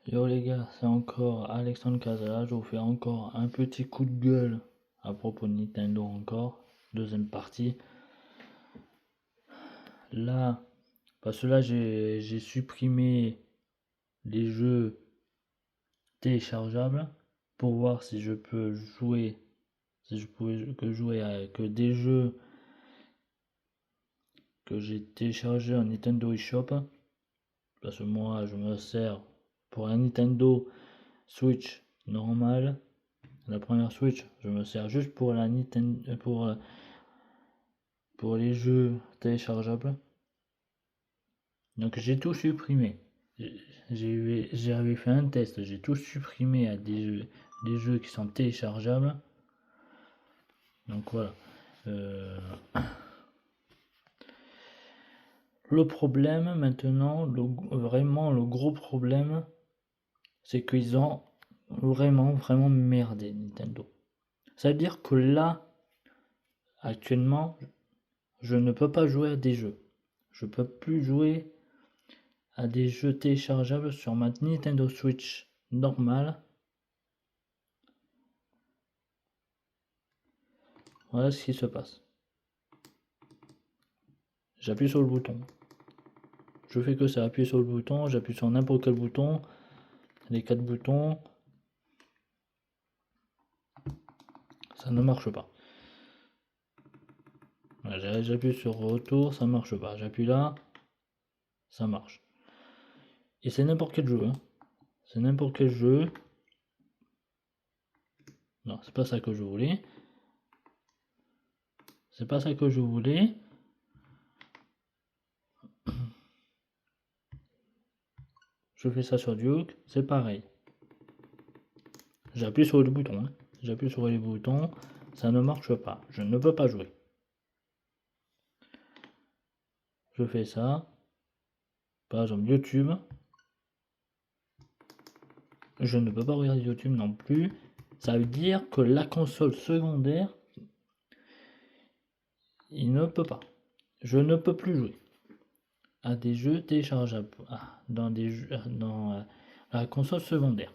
Yo les gars, c'est encore Alexandre Casala, je vous fais encore un petit coup de gueule à propos de Nintendo encore, deuxième partie. Là, parce que là j'ai supprimé les jeux téléchargeables pour voir si je peux jouer, si je pouvais que jouer à que des jeux que j'ai téléchargés en Nintendo eShop. Parce que moi je me sers pour un Nintendo Switch normal. La première Switch, je me sers juste pour la Nintendo, pour les jeux téléchargeables. Donc j'ai tout supprimé. J'avais fait un test, j'ai tout supprimé à des jeux qui sont téléchargeables. Donc voilà. Euh, le problème maintenant, vraiment le gros problème, c'est qu'ils ont vraiment merdé Nintendo. C'est-à-dire que là, actuellement, je ne peux pas jouer à des jeux. Je peux plus jouer à des jeux téléchargeables sur ma Nintendo Switch normale. Voilà ce qui se passe. J'appuie sur le bouton. Je fais que ça, appuyer sur le bouton, j'appuie sur n'importe quel bouton, les 4 boutons, ça ne marche pas. J'appuie sur retour, ça marche pas. J'appuie là, ça marche. Et c'est n'importe quel jeu. Hein. C'est n'importe quel jeu. Non, c'est pas ça que je voulais. C'est pas ça que je voulais. Je fais ça sur Duke, c'est pareil. J'appuie sur le bouton. Hein. J'appuie sur les boutons, ça ne marche pas. Je ne peux pas jouer. Je fais ça. Par exemple, YouTube. Je ne peux pas regarder YouTube non plus. Ça veut dire que la console secondaire, il ne peut pas. Je ne peux plus jouer à des jeux téléchargeables dans la console secondaire.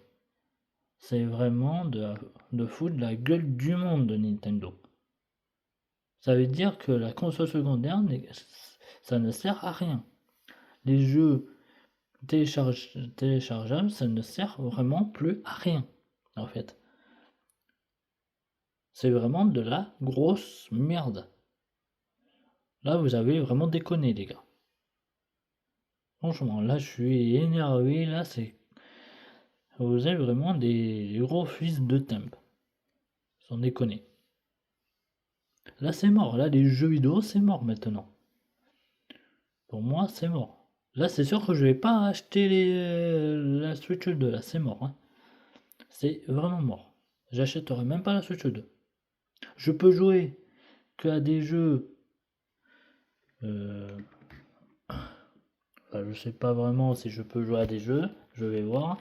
C'est vraiment de foutre la gueule du monde de Nintendo. Ça veut dire que la console secondaire, ça ne sert à rien. Les jeux téléchargeables, ça ne sert vraiment plus à rien, en fait. C'est vraiment de la grosse merde. Là, vous avez vraiment déconné, les gars. Franchement, là, je suis énervé. Là, c'est. Vous êtes vraiment des gros fils de temp. Sans déconner. Là, c'est mort. Là, les jeux vidéo, c'est mort maintenant. Pour moi, c'est mort. Là, c'est sûr que je vais pas acheter la Switch 2. Là, c'est mort. Hein. C'est vraiment mort. J'achèterai même pas la Switch 2. Je peux jouer que à des jeux. Enfin, je sais pas vraiment si je peux jouer à des jeux. Je vais voir.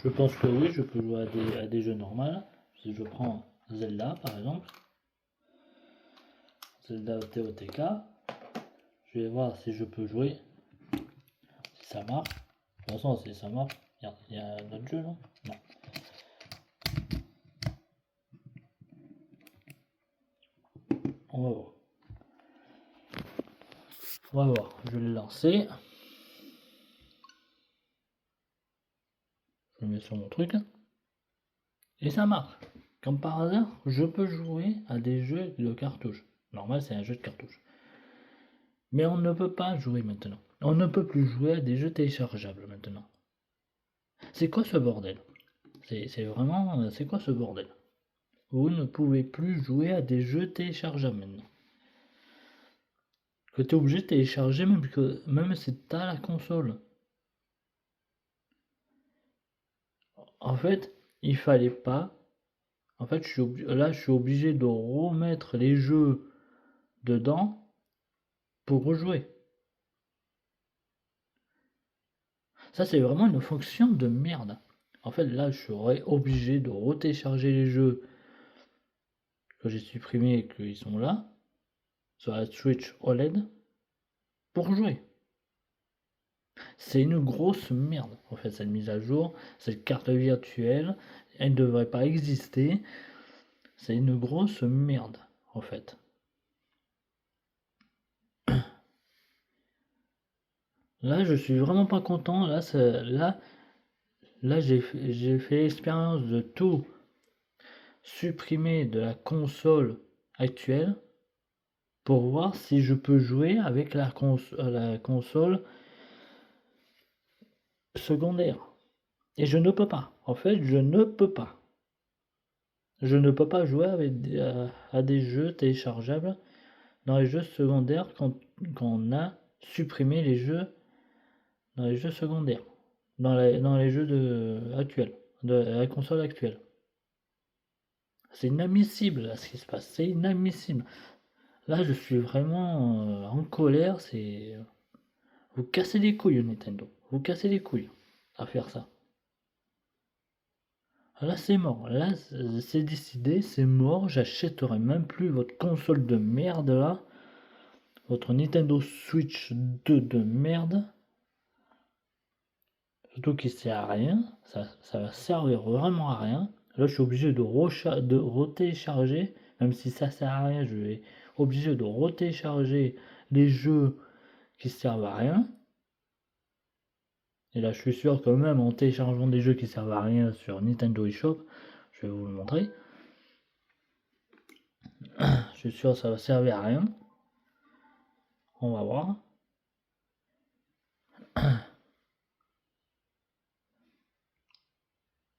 Je pense que oui, je peux jouer à des jeux normaux. Si je prends Zelda par exemple, Zelda TOTK, je vais voir si je peux jouer, si ça marche. De toute façon, si ça marche, il y a un autre jeu là. Non. On va voir. On va voir. Je vais le lancer. Je le mets sur mon truc. Et ça marche. Comme par hasard, je peux jouer à des jeux de cartouches. Normal, c'est un jeu de cartouches. Mais on ne peut pas jouer maintenant. On ne peut plus jouer à des jeux téléchargeables maintenant. C'est quoi ce bordel? C'est vraiment. C'est quoi ce bordel? Vous ne pouvez plus jouer à des jeux téléchargeables maintenant. Que tu es obligé de télécharger même si tu as la console. En fait, il fallait pas. En fait, là, je suis obligé de remettre les jeux dedans pour rejouer. Ça, c'est vraiment une fonction de merde. En fait, là, je serais obligé de retélécharger les jeux que j'ai supprimés et qu'ils sont là, sur la Switch OLED, pour jouer. C'est une grosse merde, en fait, cette mise à jour, cette carte virtuelle, elle ne devrait pas exister. C'est une grosse merde, en fait. Là, je suis vraiment pas content. Là, j'ai fait l'expérience de tout supprimer de la console actuelle pour voir si je peux jouer avec la console secondaire. Et je ne peux pas. En fait, je ne peux pas. Je ne peux pas jouer à des jeux téléchargeables dans les jeux secondaires quand on a supprimé les jeux dans les jeux secondaires, dans les jeux actuels, de la console actuelle. C'est inadmissible là, ce qui se passe, c'est inadmissible. Là, je suis vraiment en colère. C'est vous cassez les couilles, Nintendo. Vous cassez les couilles à faire ça. Là, c'est mort. Là, c'est décidé, c'est mort. J'achèterai même plus votre console de merde là. Votre Nintendo Switch 2 de merde. Surtout qu'il sert à rien. Ça va servir vraiment à rien. Là, je suis obligé de retélécharger. Même si ça sert à rien, je vais obligé de retélécharger les jeux qui servent à rien. Et là, je suis sûr que même en téléchargeant des jeux qui servent à rien sur Nintendo eShop, je vais vous le montrer. Je suis sûr que ça va servir à rien. On va voir.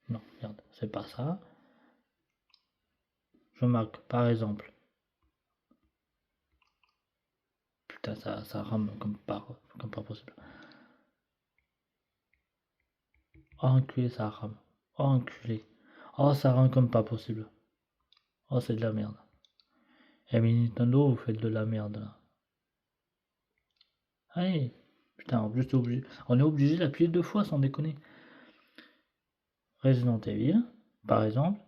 Non, merde, c'est pas ça. Je marque par exemple. Putain, ça rame comme pas possible. Oh, enculé, ça rame. Oh, enculé. Oh, ça rame comme pas possible. Oh, c'est de la merde. Eh mais Nintendo, vous faites de la merde là. Allez. Putain, en plus, on est obligé d'appuyer 2 fois sans déconner. Resident Evil, par exemple.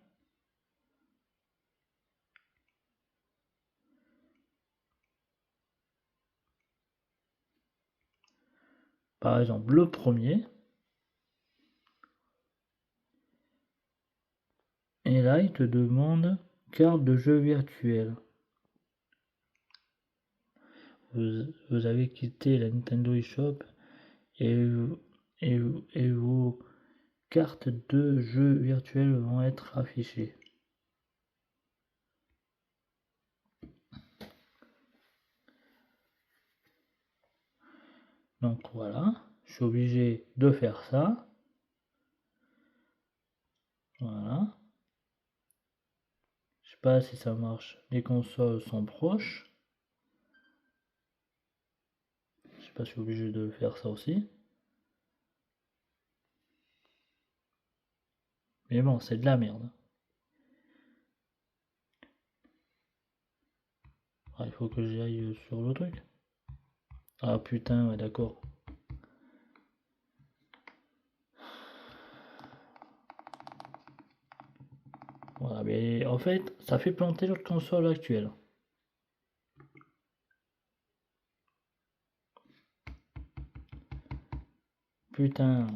Par exemple, le premier. Et là, il te demande carte de jeu virtuelle. Vous avez quitté la Nintendo eShop et, et vos cartes de jeu virtuelles vont être affichées. Donc voilà, je suis obligé de faire ça. Voilà. Je sais pas si ça marche. Les consoles sont proches. Je sais pas si je suis obligé de faire ça aussi. Mais bon, c'est de la merde. Ah, il faut que j'aille sur le truc. Ah putain, ouais, d'accord. Voilà, mais en fait, ça fait planter notre console actuelle. Putain.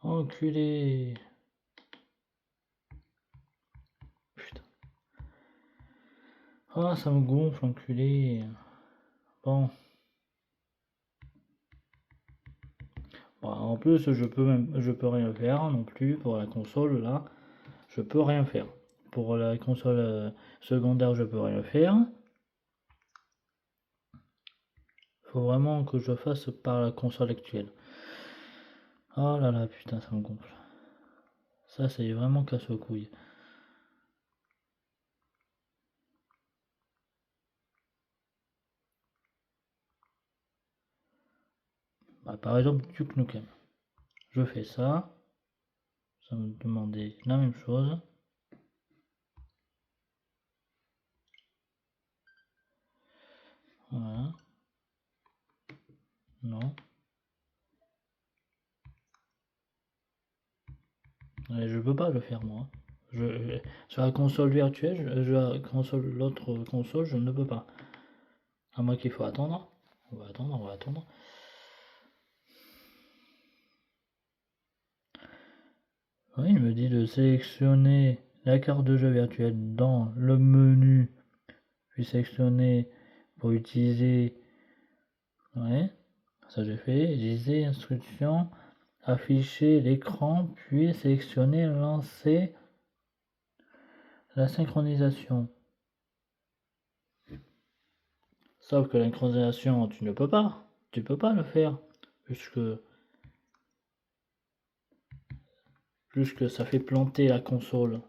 Enculé. Putain. Ah, ça me gonfle, enculé. Bon. Bon, en plus, je peux rien faire non plus pour la console là. Je peux rien faire. Pour la console secondaire, je peux rien faire. Faut vraiment que je fasse par la console actuelle. Oh là là, putain, ça me gonfle. Ça, c'est vraiment casse-couille. Bah, par exemple, Duke Nukem. Je fais ça. Ça me demandait la même chose. Voilà. Non. Et je peux pas le faire moi. Sur la console virtuelle, l'autre console, je ne peux pas. À moins qu'il faut attendre. On va attendre. Oui, il me dit de sélectionner la carte de jeu virtuelle dans le menu, puis sélectionner pour utiliser. Ouais, ça j'ai fait. Utiliser instruction, afficher l'écran, puis sélectionner lancer la synchronisation. Sauf que la synchronisation, tu ne peux pas. Tu peux pas le faire. Puisque ça fait planter la console.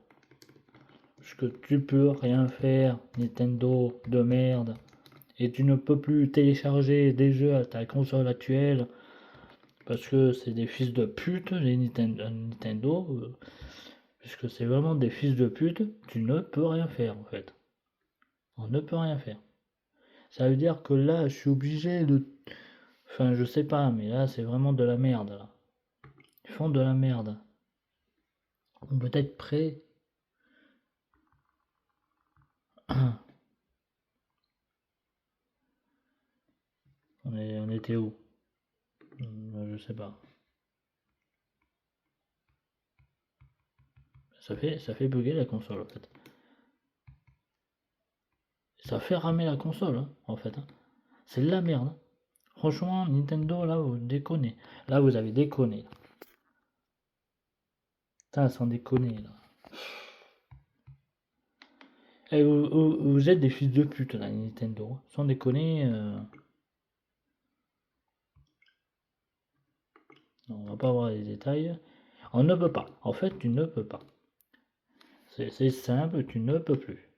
Puisque tu peux rien faire, Nintendo de merde. Et tu ne peux plus télécharger des jeux à ta console actuelle. Parce que c'est des fils de pute, les Nintendo. Puisque c'est vraiment des fils de pute, tu ne peux rien faire en fait. On ne peut rien faire. Ça veut dire que là, je suis obligé de. Enfin, je sais pas, mais là, c'est vraiment de la merde là. Ils font de la merde. On peut être prêt. On était où? Je sais pas. Ça fait bugger la console en fait. Ça fait ramer la console hein, en fait. Hein. C'est de la merde. Hein. Franchement, Nintendo, là, vous déconnez. Là, vous avez déconné. Putain, sans déconner, là. Et vous êtes des fils de pute, là, Nintendo. Sans déconner. On va pas voir les détails. On ne peut pas. En fait, tu ne peux pas. C'est simple, tu ne peux plus.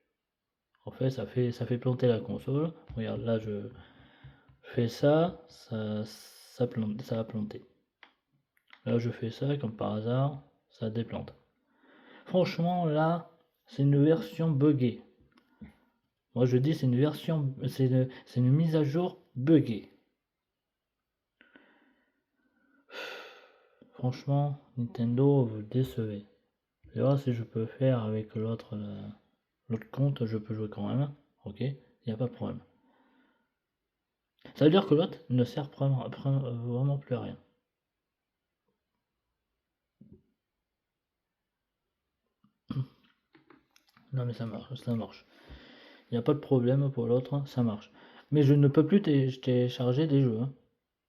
En fait, ça fait planter la console. Regarde, là, je fais ça plante, ça va planter. Là, je fais ça, comme par hasard, ça déplante. Franchement, là, c'est une version buggée. Moi, je dis c'est une version, c'est une mise à jour buggée. Franchement, Nintendo, vous décevez. Je vais voir si je peux faire avec l'autre compte, je peux jouer quand même. Ok, il n'y a pas de problème. Ça veut dire que l'autre ne sert vraiment plus à rien. Non mais ça marche. Il n'y a pas de problème pour l'autre, ça marche. Mais je ne peux plus télécharger des jeux. Hein.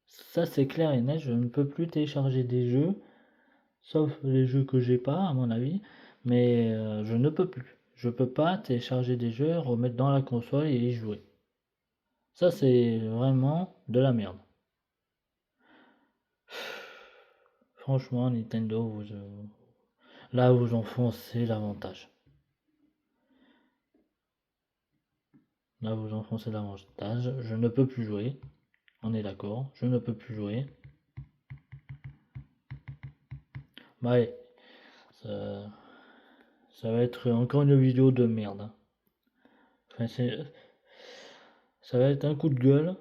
Ça c'est clair et net, je ne peux plus télécharger des jeux, sauf les jeux que j'ai pas à mon avis, mais je ne peux plus. Je peux pas télécharger des jeux, remettre dans la console et y jouer. Ça c'est vraiment de la merde. Franchement, Nintendo, là vous enfoncez l'avantage. Là vous enfoncez l'avantage. Je ne peux plus jouer. On est d'accord. Je ne peux plus jouer. Bah allez. Ça va être encore une vidéo de merde. Hein. Enfin, ça va être un coup de gueule.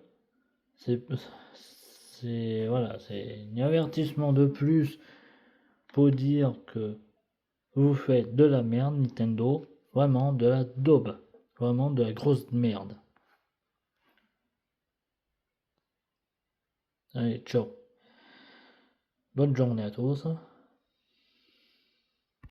Voilà, c'est un avertissement de plus pour dire que vous faites de la merde, Nintendo. Vraiment de la daube. Vraiment de la grosse merde. Allez, ciao. Bonne journée à tous.